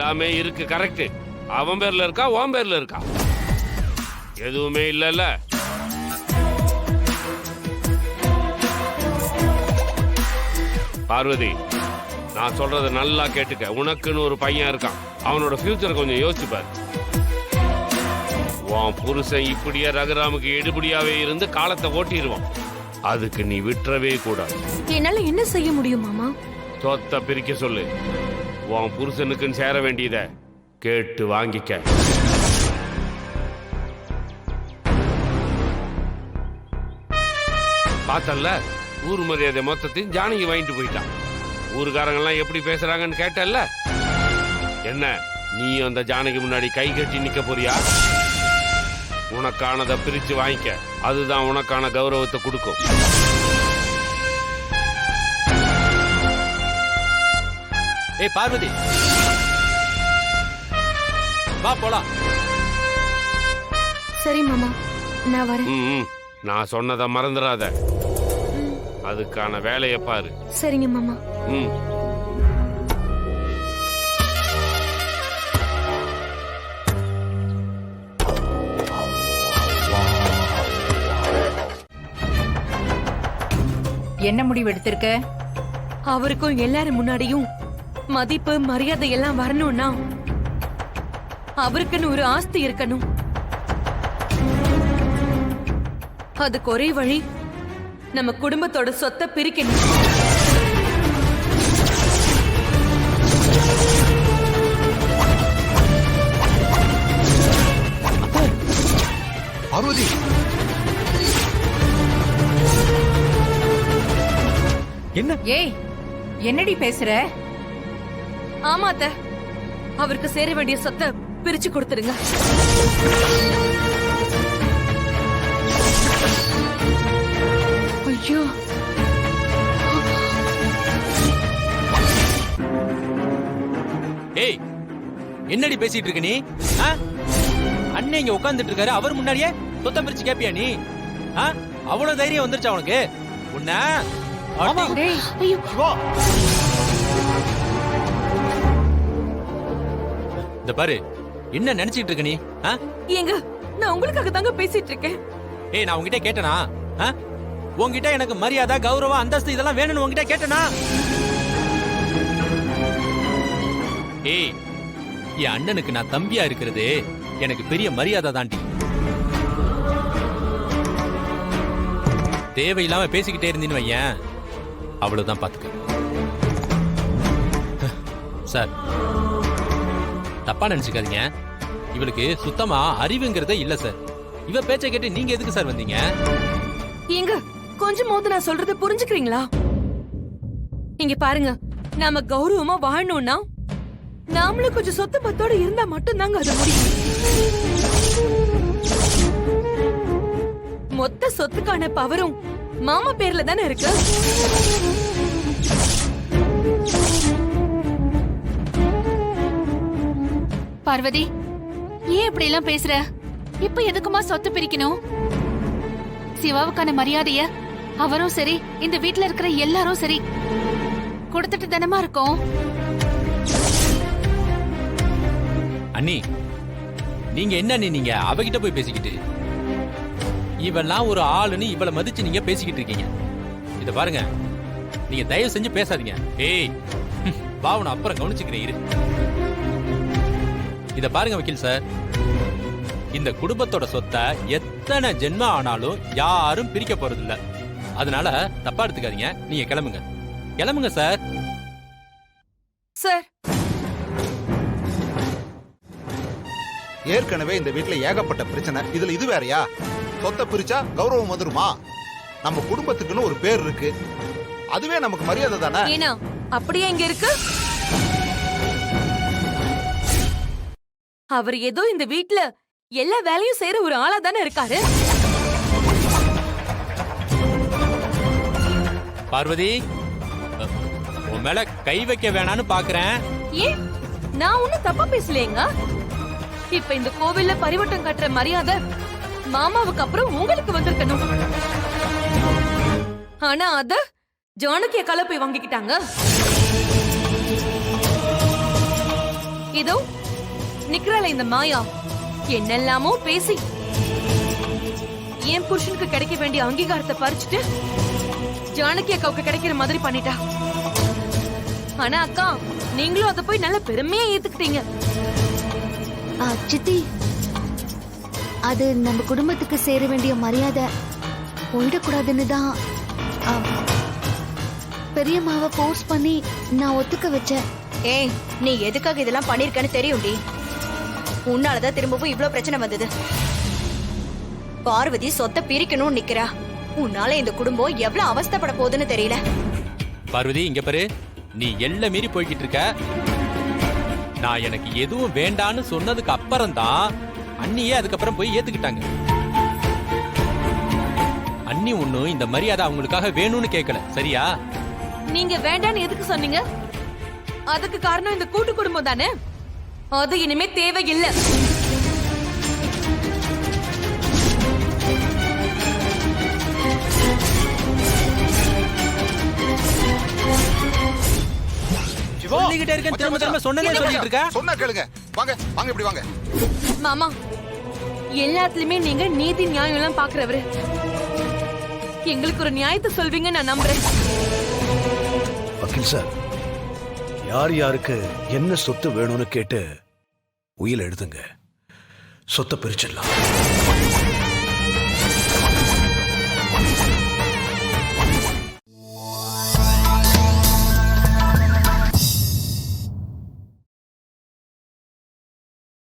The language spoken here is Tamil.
எல்லாமே இருக்கு, கரெக்ட். அவன் பேர்ல இருக்கா, உன் பேர்ல இருக்கா? எதுவுமே இல்லல்ல. பார்வதி, நான் சொல்றத நல்லா கேட்டுக்க. உனக்குன்னு ஒரு பையன் இருக்கான். அவனோட ஃபியூச்சரை கொஞ்சம் யோசிச்சு பாரு. உன் புருஷன் இப்படியே ரகுராமுக்கு எடுபடியாவே இருந்து காலத்தை ஓட்டிடுவான். அதுக்கு நீ விட்டுறவே கூடாது. என்னால என்ன செய்ய முடியும் மாமா? சொத்தை பிரிக்க சொல்லு. உன் புருஷனுக்குன்னு சேர வேண்டியத கேட்டு வாங்கிக்க. பார்த்தல்ல, ஊர் மரியாதை மொத்தத்தையும் ஜானகி வாங்கிட்டு போயிட்டான். ஊருக்காரங்கெல்லாம் எப்படி பேசுறாங்கன்னு கேட்டல்ல. என்ன, நீ அந்த ஜானகி முன்னாடி கை கட்டி நிக்க போறியா? உனக்கானதை பிரிச்சு வாங்கிக்க. அதுதான் உனக்கான கௌரவத்தை கொடுக்கும். ஏய் பார்வதி, வா போலாம். சரி மாமா, நான் வரேன். நான் சொன்னதை மறந்துடாத. அதுக்கான வேலையை பாரு. சரிங்க மாமா. என்ன முடிவு எடுத்திருக்க? அவருக்கும் எல்லாரும் முன்னாடியும் மதிப்பு மரியாதை எல்லாம் வரணும்னா அவருக்குன்னு ஒரு ஆஸ்தி இருக்கணும். அதுக்கு ஒரே வழி, நம்ம குடும்பத்தோட சொத்தை பிரிக்கணும். பார்வதி, என்ன? ஏய், என்னடி பேசுற? ஆமா அத்தை, அவருக்கு சேர வேண்டிய சொத்தை பிரிச்சு கொடுத்துருங்க. ஐயோ, ஏய், என்னடி பேசிட்டு இருக்க நீ? அண்ணன் இங்க உட்கார்ந்துட்டு இருக்காரு, அவர் முன்னாடியே சொத்த பிரிச்சு கேப்பியா நீ? அவ்வளவு தைரியம் வந்துருச்சா உனக்கு? உன்ன இந்த பாரு, என்ன நினைச்சிட்டு இருக்க நீ? ஏங்க, நான் உங்களுக்காக தாங்க பேசிட்டு இருக்கேன். ஏய், நான் உன்கிட்ட கேட்டனா? உன்கிட்ட எனக்கு மரியாதை, கௌரவம், அந்தஸ்து இதெல்லாம் வேணும்னு உன்கிட்ட கேட்டனா? ஏய், என் அண்ணனுக்கு நான் தம்பியா இருக்கிறது எனக்கு பெரிய மரியாதை தாண்டி. தேவையில்லாம பேசிக்கிட்டே இருந்தீன்னு வையேன், அவ்வளவுதான் பாத்துக்க. சார், தப்பா நினைச்சுக்காதீங்க. இவளுக்கு சுத்தமா அறிவுங்கிறதே இல்ல சார். இவ பேச்சை கேட்டு நீங்க எதுக்கு சார் வந்தீங்க? ஏங்க, கொஞ்சமாவது நான் சொல்றதை புரிஞ்சுக்கிறீங்களா? இங்க பாருங்க, நாம கௌரவமா வாழணும்னா நாமளும் கொஞ்சம் சொத்து பத்தோட இருந்தா மட்டும் தாங்க அது முடியும். மொத்த சொத்துக்கான பவரும் மாமா பேர்ல தானே இருக்கு. பார்வதி, ஏன் இப்படி எல்லாம் பேசுற? இப்ப எதுக்குமா சொத்து பிரிக்கணும்? சிவாவுக்கான மரியாதைய அவரும் சரி, இந்த வீட்ல இருக்கிற எல்லாரும் சரி கொடுத்துட்டு தானமா இருக்கோம். அண்ணி, நீங்க என்ன நீங்க அவகிட்ட போய் பேசிக்கிட்டு? இவெல்லாம் ஒரு ஆளுன்னு இவளை மதிச்சு நீங்க பேசிக்கிட்டு இருக்கீங்க. இத பாருங்க, நீங்க தயவு செஞ்சு பேசாதீங்க. ஏய், பாவனை அப்புறம் கவனிச்சுக்கிறேன் இரு. இத பாருங்க வக்கீல் சார், இந்த குடும்பத்தோட சொத்தை எத்தனை ஜென்மம் ஆனாலும் யாரும் பிரிக்க போறது இல்ல. அதனால தப்பா எடுத்துக்காதீங்க. நீங்க கிளம்புங்க, கிளம்புங்க சார். சார், ஏற்கனவே இந்த வீட்டுல ஏகப்பட்ட பிரச்சனை, இதுல இது வேறயா? சொத்தை பிரிச்சா கௌரவம் வந்துருமா? நம்ம குடும்பத்துக்குன்னு ஒரு பேர் இருக்கு, அதுவே நமக்கு மரியாதை தானே? ஏனா அப்படியே இங்க இருக்கு. அவர் ஏதோ இந்த வீட்ல எல்லா வேலையும் செய்யற ஒரு ஆளா தானே இருக்காரு. பார்வதி, உன் மேல கை வைக்க வேணான்னு பாக்குறேன். ஏன், நான் ஒன்னும் தப்பா பேசலையேங்க. இப்ப இந்த கோவில்ல பரிவட்டம் கட்டுற மரியாதை மாமாவுக்கு அப்புறம் உங்களுக்கு வந்திருக்கணும். ஆனா அத ஜானகிய கலப்பை வாங்கிக்கிட்டாங்க. இதோ நிக்கிறாளே இந்த மாயா, என்னெல்லாமோ பேசி என் புருஷனுக்கு கிடைக்க வேண்டிய அங்கீகாரத்தை பறிச்சுட்டு ஜானகி அக்காவுக்கு கிடைக்கிற மாதிரி பண்ணிட்டா. ஆனா அக்கா, நீங்களும் அதை போய் நல்ல பெருமையா ஏத்துக்கிட்டீங்க. சித்தி, அது நம்ம குடும்பத்துக்கு சேர வேண்டிய மரியாதை போயிடக்கூடாதுன்னு தான் பெரியம்மாவை ஃபோர்ஸ் பண்ணி நான் ஒத்துக்க வச்சேன். ஏய், நீ எதுக்காக இதெல்லாம் பண்ணிருக்கன்னு தெரியும்டி. உன்னாலதான் திரும்பவும் இவ்ளோ பிரச்சனை வந்தது. பார்வதி சொத்தை பிரிக்கணும்னு நிக்கிறா. உன்னால இந்த குடும்பம் எவ்வளவு அவஸ்தைப்பட போகுதுன்னு தெரியல. பார்வதி, இங்க பாரு, நீ எல்லை மீறி போய்கிட்டு இருக்க. நான் எனக்கு எதுவும் வேண்டான்னு சொன்னதுக்கு அப்புறம் தான் அண்ணியே அதுக்கப்புறம் போய் ஏத்துக்கிட்டாங்க. அண்ணி ஒண்ணும் இந்த மரியாதை அவங்களுக்காக வேணும்னு கேட்கல, சரியா? நீங்க வேண்டான்னு எதுக்கு சொன்னீங்க? அதுக்கு காரணம் இந்த கூட்டு குடும்பம் தானே. அது இனிமே தேவையில்லை. சொல்லிக்கிட்டே இருக்கேன், திரும்ப திரும்ப சொன்னதே சொல்லிட்டு இருக்க. சொன்னா கேளுங்க. வாங்க வாங்க, இப்படி வாங்க. மாமா, எல்லாத்துலயுமே நீங்க நீதி நியாயம் எல்லாம் பாக்குறவரு. எங்களுக்கு ஒரு நியாயத்தை சொல்வீங்க நான் நம்புறேன். வக்கீல் சார், யார் யாருக்கு என்ன சொத்து வேணும்னு கேட்டு உயிர் எழுதுங்க. சொத்தை பிரிச்சிடலாம்.